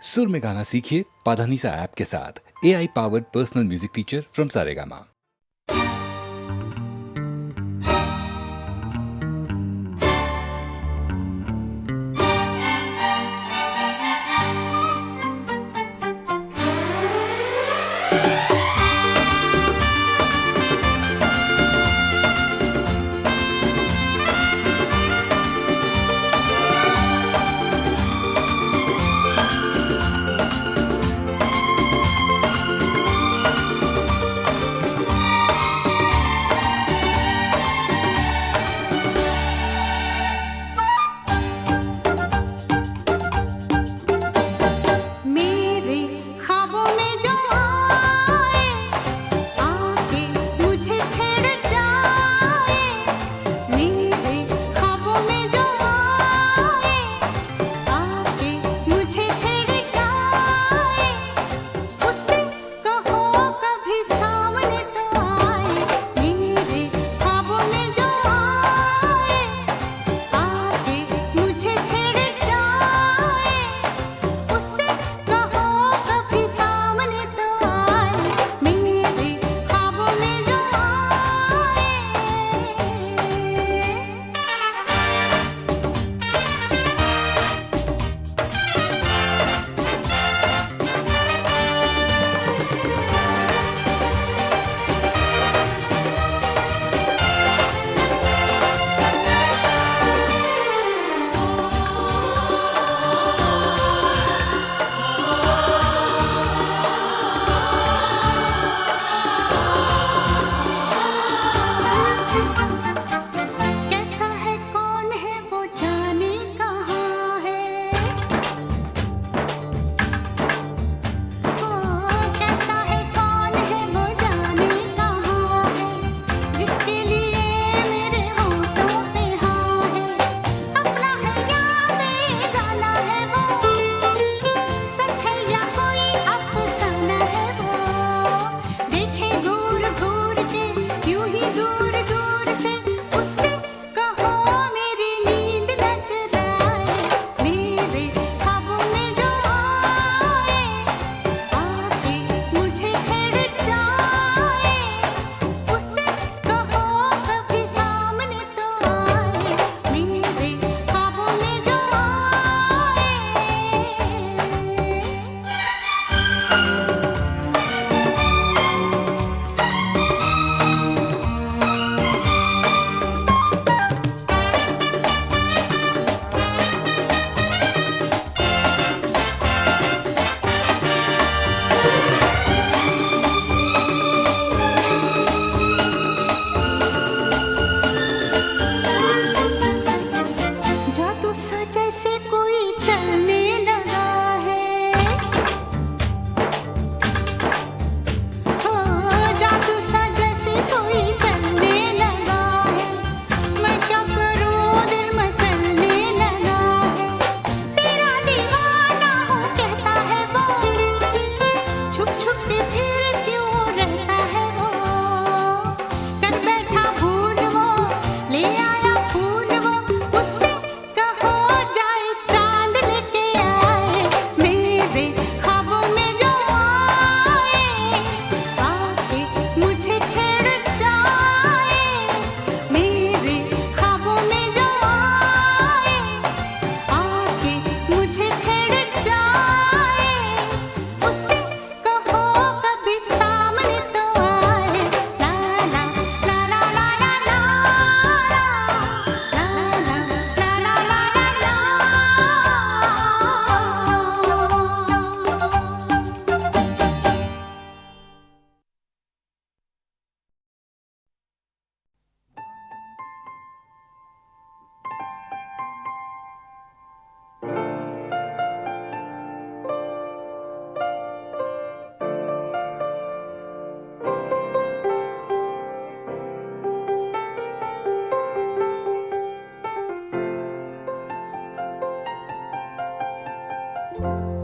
सुर में गाना सीखिए पाधानीसा ऐप के साथ। AI powered personal music teacher from Saregama.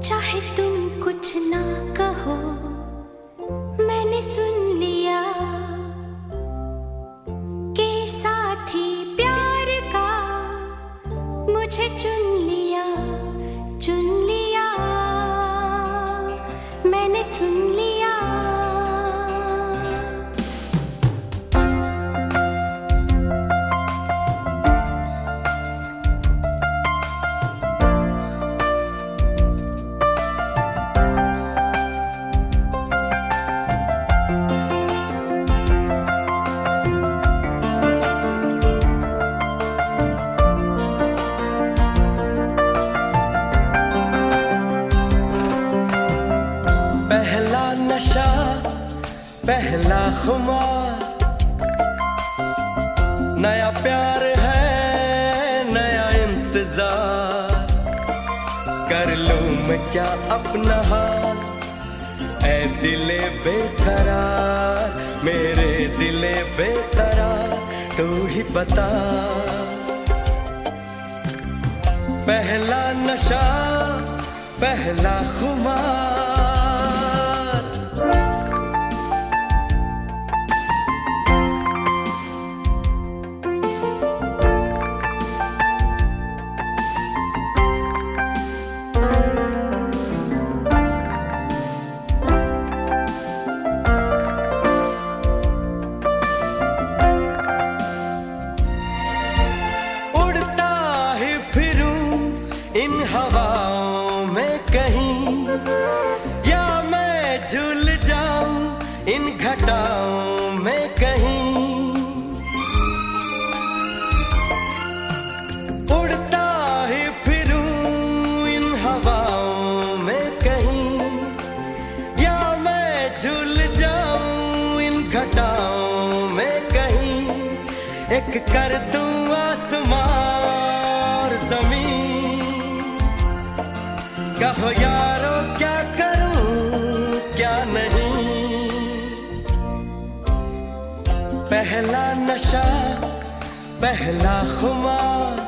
चाहे तुम कुछ ना कहो, मैंने सुन लिया के साथी प्यार का मुझे चुन लिया, चुन लिया। सुन लिया। पहला नशा पहला खुमार, नया प्यार है नया इंतजार, कर लूं मैं क्या अपना हाल, ऐ दिले बेकरार, मेरे दिले बेकरार, तू ही बता। पहला नशा पहला खुमार, इन हवाओं में कहीं, या मैं झूल जाऊं इन घटाओं में कहीं, उड़ता ही फिरूं इन हवाओं में कहीं, या मैं झूल जाऊं इन घटाओं में कहीं, एक कर दूं आसमां और ज़मीन, कहो यारो क्या करूं क्या नहीं। पहला नशा पहला खुमार,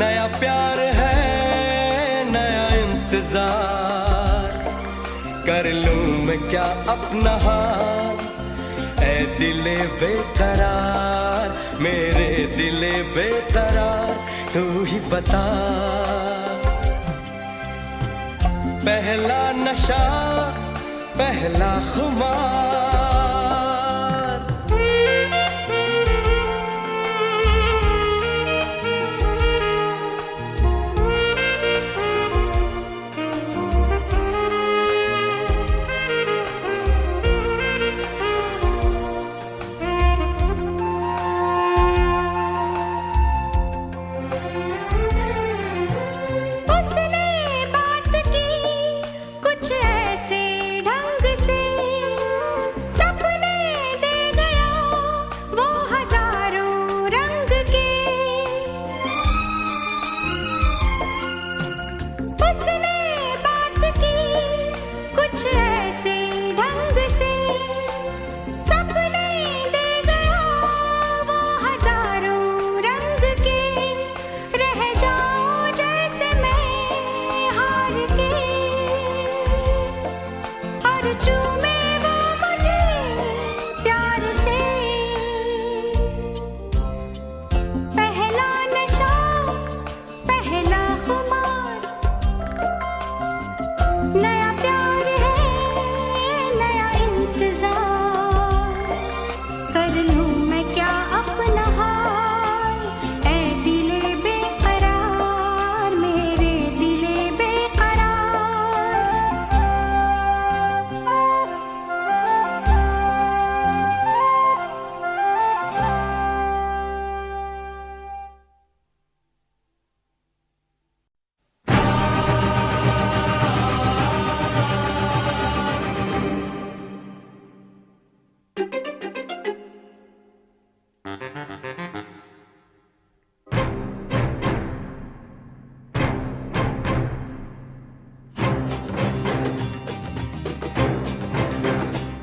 नया प्यार है नया इंतजार, कर लूं मैं क्या अपना हाल, ऐ दिले बेकरार, मेरे दिले बेकरार, तू ही बता। पहला नशा पहला खुमार,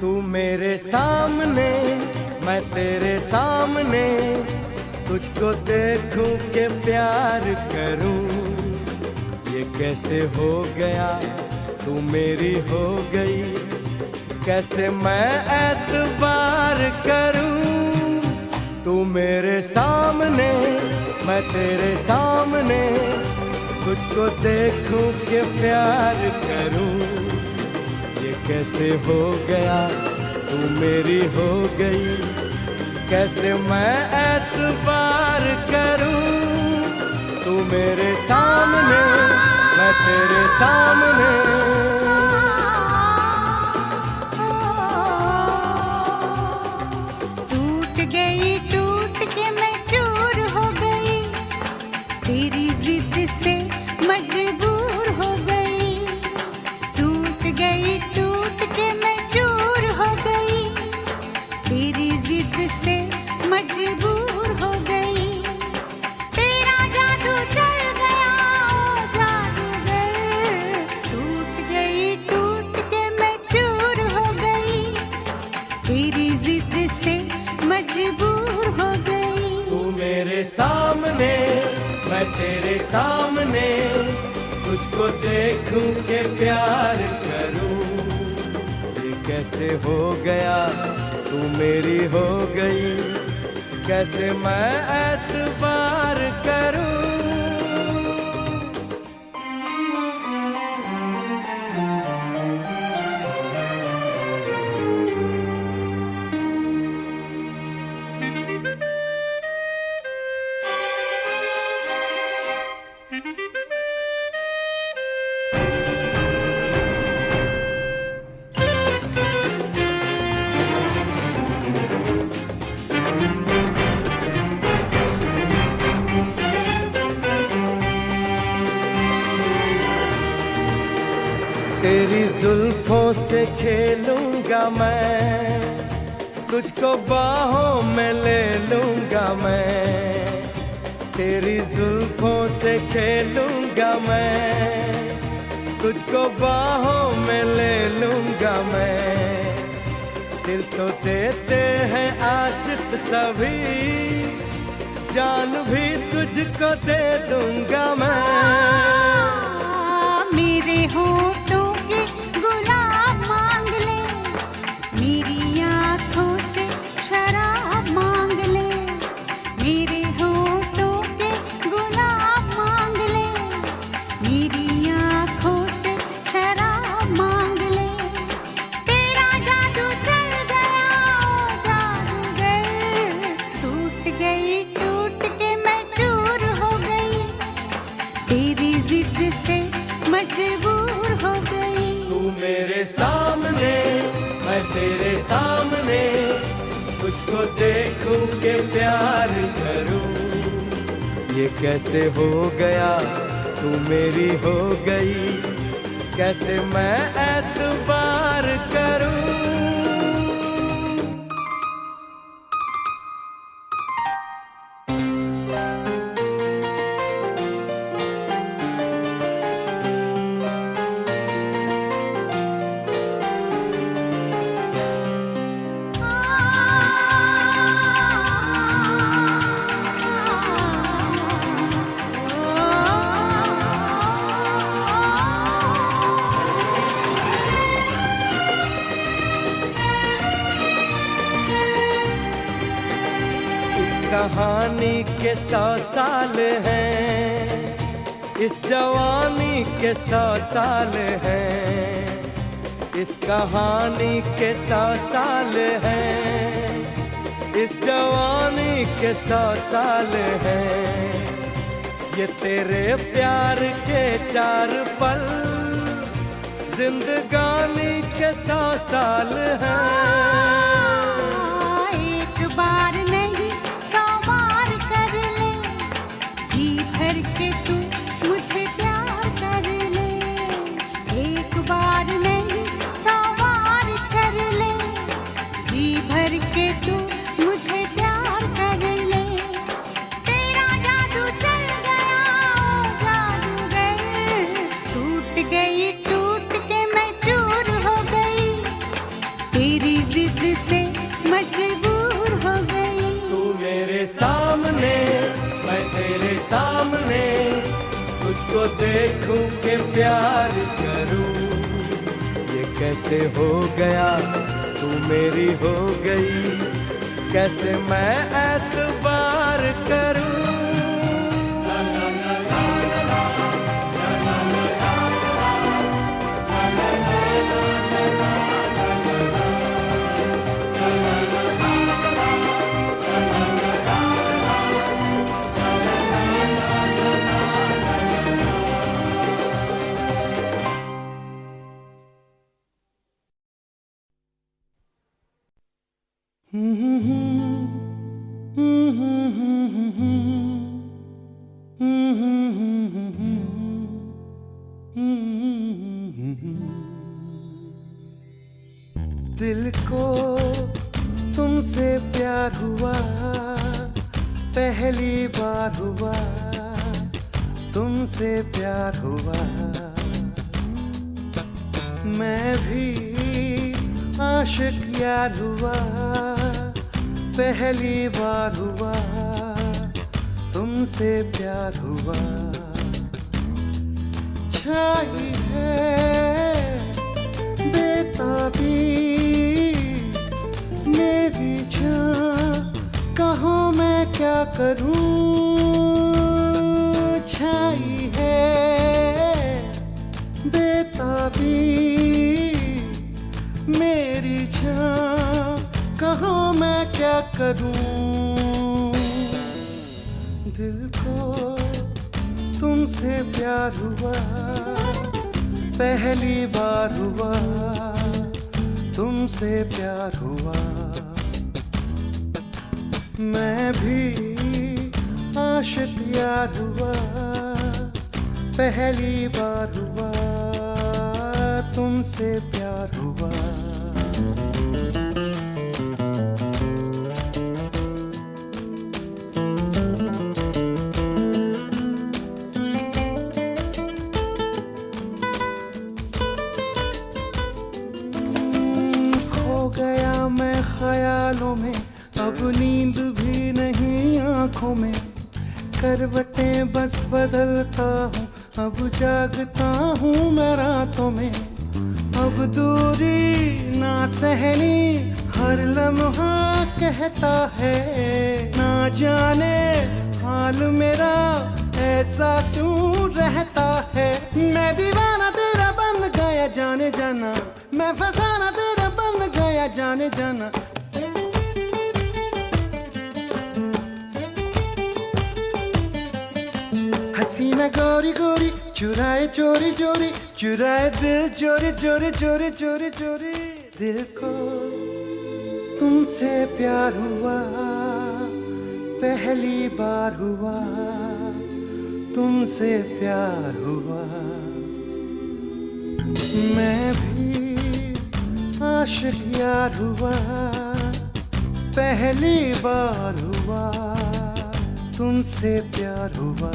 तू मेरे सामने मैं तेरे सामने, तुझको देखूं के प्यार करूं, ये कैसे हो गया तू मेरी हो गई, कैसे मैं एतबार करूं। तू मेरे सामने मैं तेरे सामने, तुझको देखूं के प्यार करूं, ये कैसे हो गया तू मेरी हो गई, कैसे मैं एतबार करूं। तू मेरे सामने मैं तेरे सामने, टूट के मैं चूर हो गई, तेरी जिद से मजबूर हो गई। टूट के मैं चूर हो गई, तेरी जिद से मजबूर हो गई। तेरा जादू चल गया ओ जादूगर, टूट के मैं चूर हो गई, तेरी जिद से मजबूर हो गई। तू मेरे सामने मैं तेरे सामने, तुझको देखूं के प्यार करूं, ये कैसे हो गया तू मेरी हो गई, कैसे मैं एतबार करूं। तेरी जुल्फों से खेलूंगा मैं, तुझको बाहों में ले लूंगा मैं। तेरी जुल्फों से खेलूंगा मैं, तुझको बाहों में ले लूंगा मैं। दिल तो देते हैं आशिक सभी, जान भी तुझको दे दूंगा मैं। मेरे होठों के गुलाब मांग ले, मेरी आँखों से शराब मांग ले। मेरे होठों के गुलाब मांग ले, मेरी आँखों से शराब मांग ले। तेरा जादू चल गया ओ जादूगर, टूट के मैं चूर हो गई, तेरी जिद से मजबूर हो गई। तू मेरे सामने मैं तेरे सामने, तुझको देखूं के प्यार करूं, ये कैसे हो गया तू मेरी हो गई, कैसे मैं एतबार करूं। कहानी के 100 साल हैं, इस जवानी के 100 साल हैं। इस कहानी के 100 साल हैं, इस जवानी के 100 साल हैं। ये तेरे प्यार के 4 पल, जिंदगानी के 100 साल हैं। एक बार नहीं 100 बार कर ले, जी भर के तू मुझे प्यार कर ले। एक बार नहीं 100 बार कर ले, जी भर के तू मुझे प्यार कर ले। तेरा जादू चल गया ओ जादूगर, टूट के मैं चूर हो गई, तेरी जिद से मजबूर हो गई। तू मेरे सामने मैं तेरे सामने, तुझको देखूं के प्यार करूं, ये कैसे हो गया तू मेरी हो गई, कैसे मैं एतबार करूं। दिल को तुमसे प्यार हुआ, पहली बार हुआ, तुमसे प्यार हुआ। मैं भी आशिक यार हुआ, पहली बार हुआ, तुमसे प्यार हुआ। छाई है बेताबी मेरी जान, कहाँ मैं क्या करूं। छाई है बेताबी मेरी जान, कहाँ मैं क्या करूं। दिल को तुमसे प्यार हुआ, पहली बार हुआ, तुमसे प्यार हुआ। मैं भी आशिक यार हुआ, पहली बार हुआ, तुमसे प्यार हुआ। गया मैं ख्यालों में, अब नींद भी नहीं आंखों में। करवटें बस बदलता हूँ, अब जागता हूँ मैं रातों में। अब दूरी ना सहनी, हर लम्हा कहता है। ना जाने हाल मेरा ऐसा क्यों रहता है। मैं दीवाना तेरा बन गया जाने जाना, मैं फसाना तेरा बन गया जाने जाना। हसीना गोरी गोरी चुराए चोरी चोरी, चुराए दिल चोरी चोरी चोरी चोरी चोरी। दिल को तुमसे प्यार हुआ, पहली बार हुआ, तुमसे प्यार हुआ। मैं भी आशिक यार हुआ, पहली बार हुआ, तुमसे प्यार हुआ।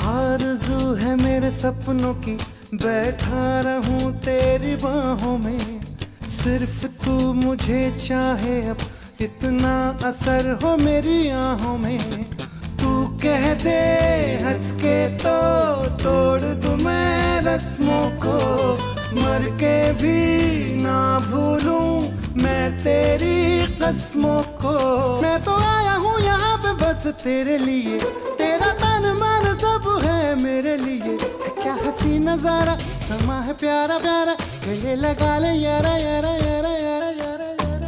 आरज़ू है मेरे सपनों की, बैठा रहूं तेरी बाहों में। सिर्फ तू मुझे चाहे, अब इतना असर हो मेरी आहों में। तू कह दे हंस के तो तोड़ दूं मैं रस्मों को। मर के भी ना भूलूं मैं तेरी कसमों को। मैं तो आया हूँ यहाँ पे बस तेरे लिए, तेरा तन मन सब है मेरे लिए। क्या हंसी नजारा, समा है प्यारा प्यारा, गले लगा ले यारा यारा यारा यारा यारा यारा।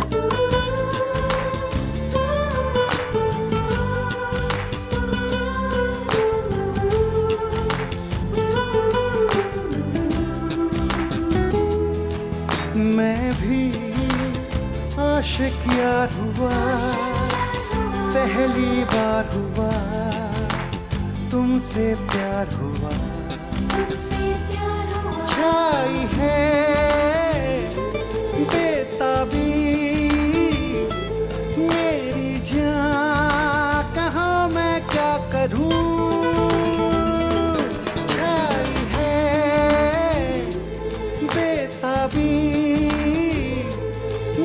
मैं भी आशिक यार हुआ, पहली बार हुआ, तुमसे प्यार हुआ। छाई है बेताबी मेरी जान, कहाँ मैं क्या करूं। छाई है बेताबी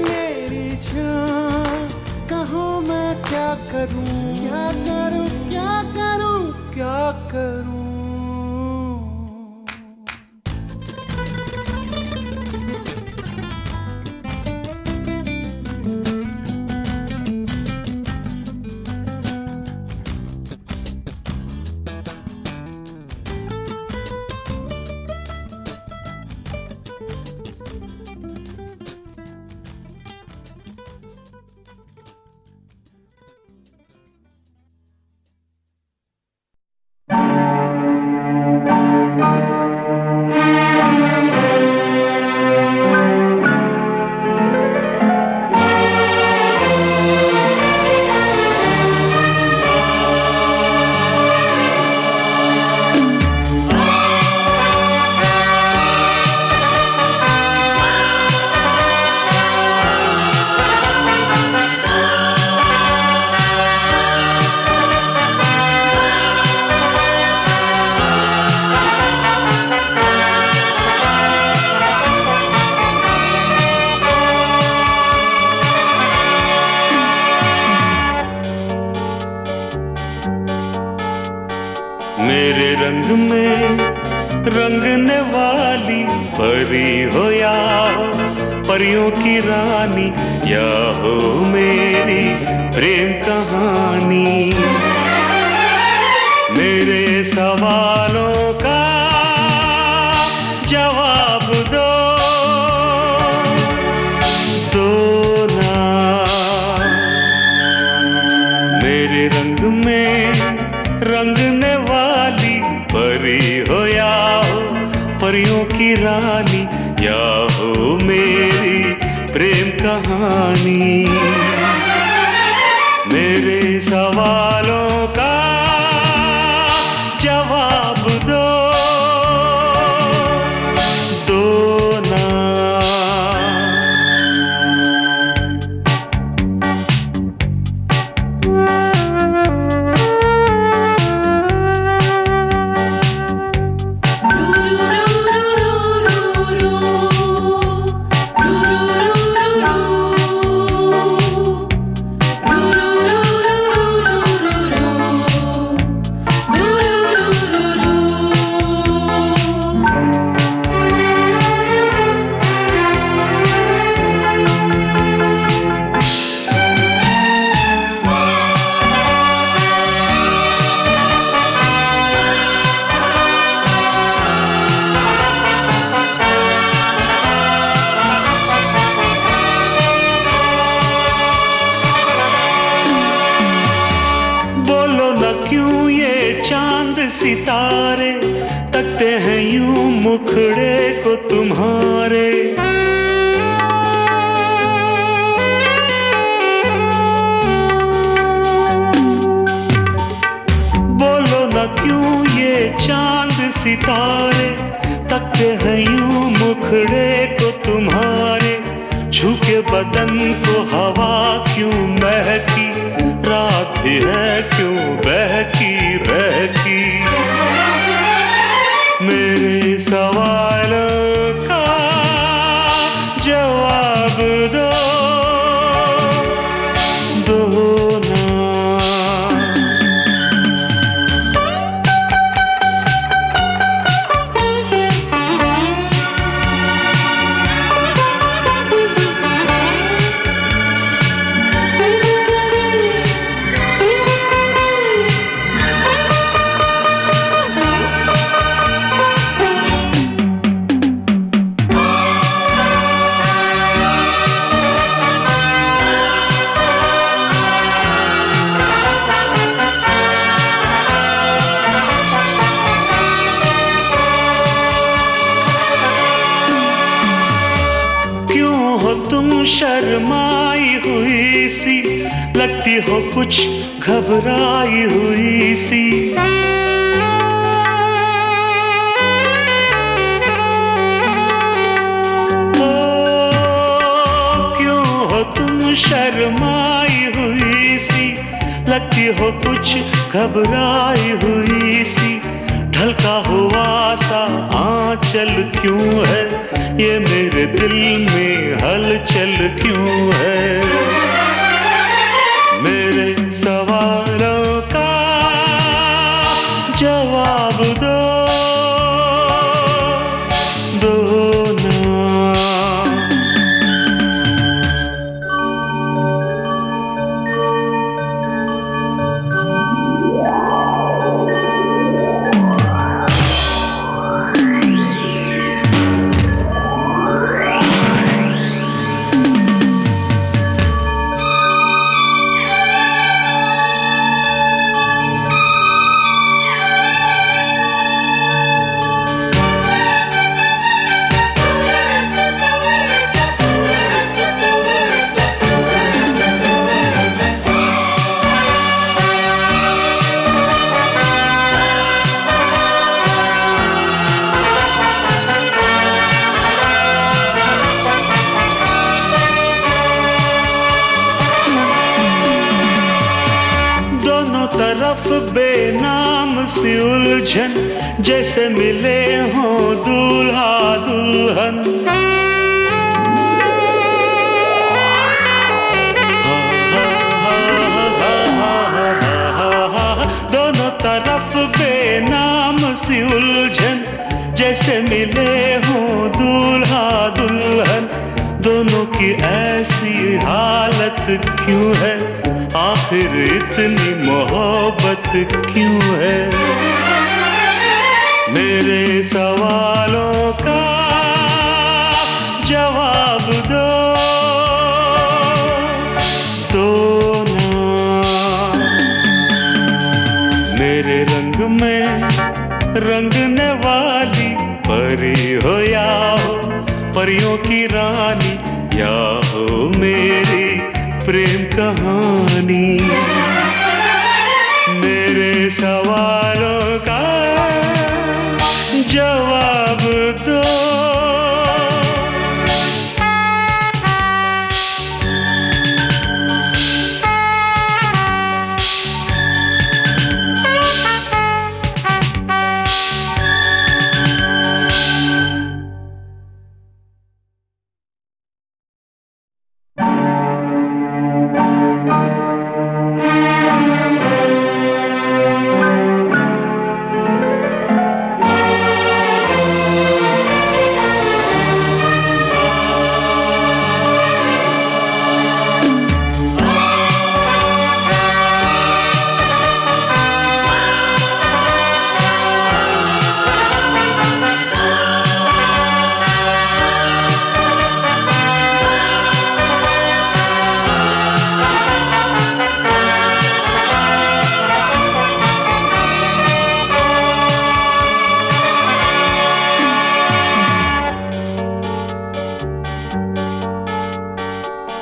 मेरी जान, कहाँ मैं क्या करूं, क्या करूं, क्या करूं। करूं। मेरे रंग में रंगने वाली परी हो या हो परियों की रानी, या हो मेरी प्रेम कहानी। मेरे सवालों का जवाब दो ना। मेरे रंग में रंगने वाली परी हो या हो परियों की रानी, या हो मेरी प्रेम कहानी। मेरे सवालों का जवाब दो ना। क्यों ये चांद सितारे तकते हैं यूं मुखड़े को तुम्हारे। बोलो न क्यों ये चांद सितारे तकते हैं यूं मुखड़े को तुम्हारे। छू के बदन को हवा क्यों महकी, रात भी है क्यों बहकी बहकी। मेरे सवालों का जवाब दो ना। तुम शर्माई हुई सी, लगती हो कुछ घबराई हुई सी। ओ क्यों हो तुम शर्माई हुई सी, लगती हो कुछ घबराई हुई सी। ढलका हुआ सा आंचल क्यों है, ये मेरे दिल में हलचल क्यों है। मेरे सवालों का जवाब तरफ बेनाम सी उलझन, जैसे मिले हों दूल्हा दुल्हन। दोनों तरफ बेनाम सी उलझन, जैसे मिले हों दूल्हा दुल्हन। दोनों की ऐसी हालत क्यों है, आखिर इतनी मोहब्बत क्यों है? मेरे सवालों का जवाब दो ना। मेरे रंग में रंगने वाली परी हो या हो परियों की रानी, या हो मेरी प्रेम कहानी। मेरे सवालों का जवाब दो।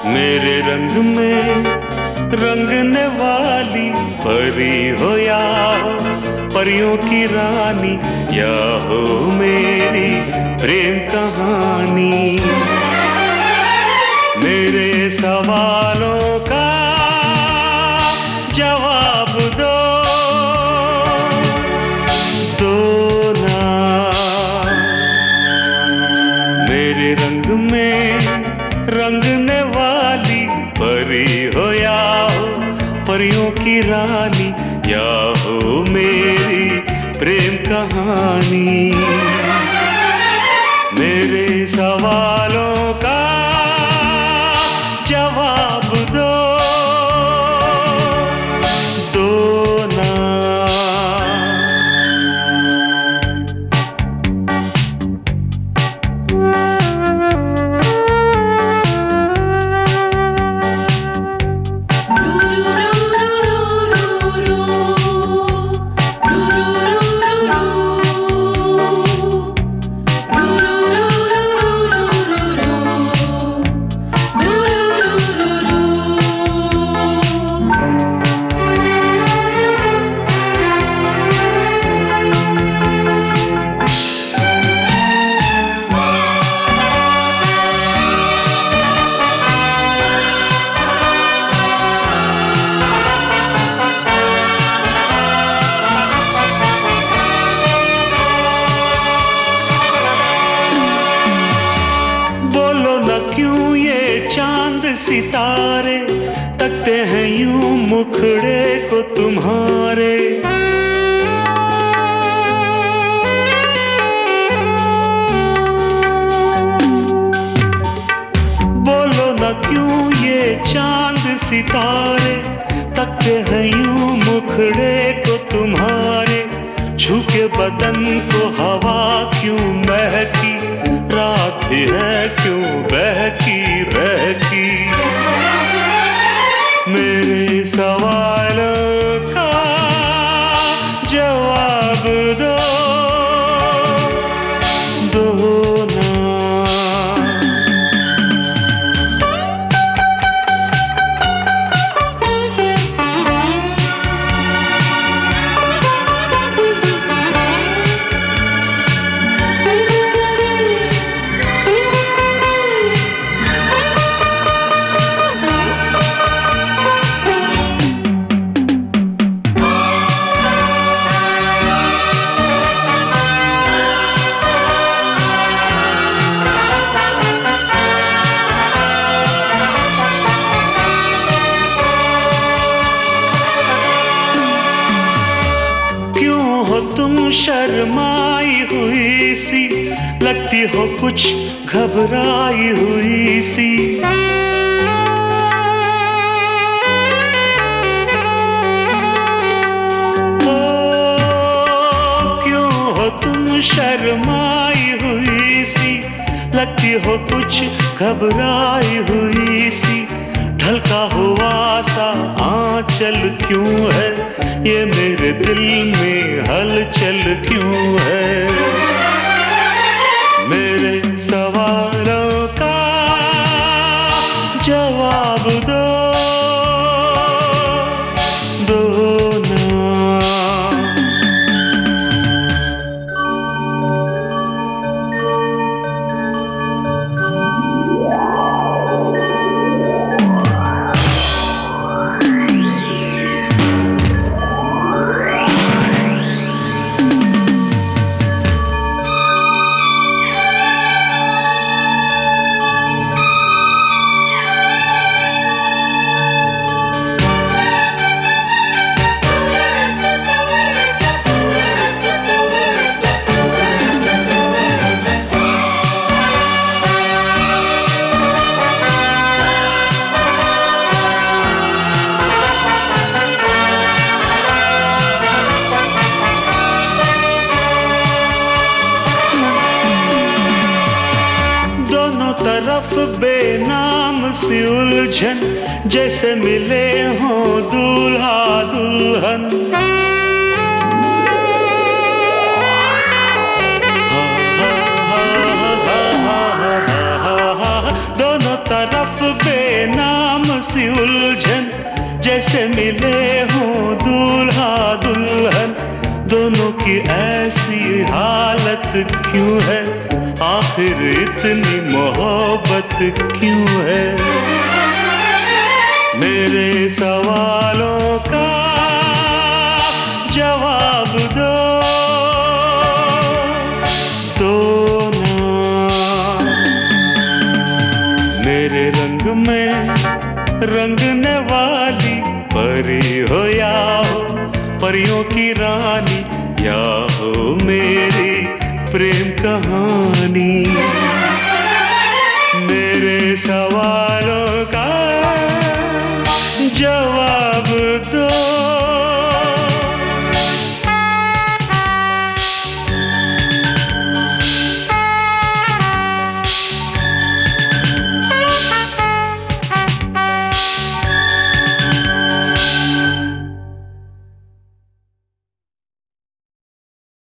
मेरे रंग में रंगने वाली परी हो या हो परियों की रानी, या हो मेरी प्रेम कहानी। मेरे सवालों का जवाब दो ना। मेरे रंग में रंगने वाली परी हो या हो परियों की रानी, या हो मेरी प्रेम कहानी। मेरे सवालों का जवाब दो ना। क्यों ये चांद सितारे तकते हैं यूं मुखड़े को तुम्हारे। बोलो ना क्यों ये चांद सितारे तकते हैं यूं मुखड़े को तुम्हारे। छू के बदन को हवा क्यों महकी, रात भी है क्यों बहकी बहकी। मेरे सवालों का जवाब दो ना। शर्माई हुई सी, लगती हो कुछ घबराई हुई सी। ओ क्यों हो तुम शर्माई हुई सी, लगती हो कुछ घबराई हुई सी। ढलका हुआ सा आंचल क्यों है, ये मेरे दिल में हलचल क्यों है। मेरे सवालों का जवाब दो ना। तरफ बेनाम सी उलझन, जैसे मिले हों दूल्हा दुल्हन। दोनों तरफ बेनाम सी उलझन, जैसे मिले हों दूल्हा दुल्हन। दोनों की ऐसी हालत क्यों है, आखिर इतनी मोहब्बत क्यों है। मेरे सवालों का जवाब दो ना। मेरे रंग में रंगने वाली परी हो या हो परियों की रानी, या हो मेरी प्रेम कहानी। मेरे सवालों का जवाब दो।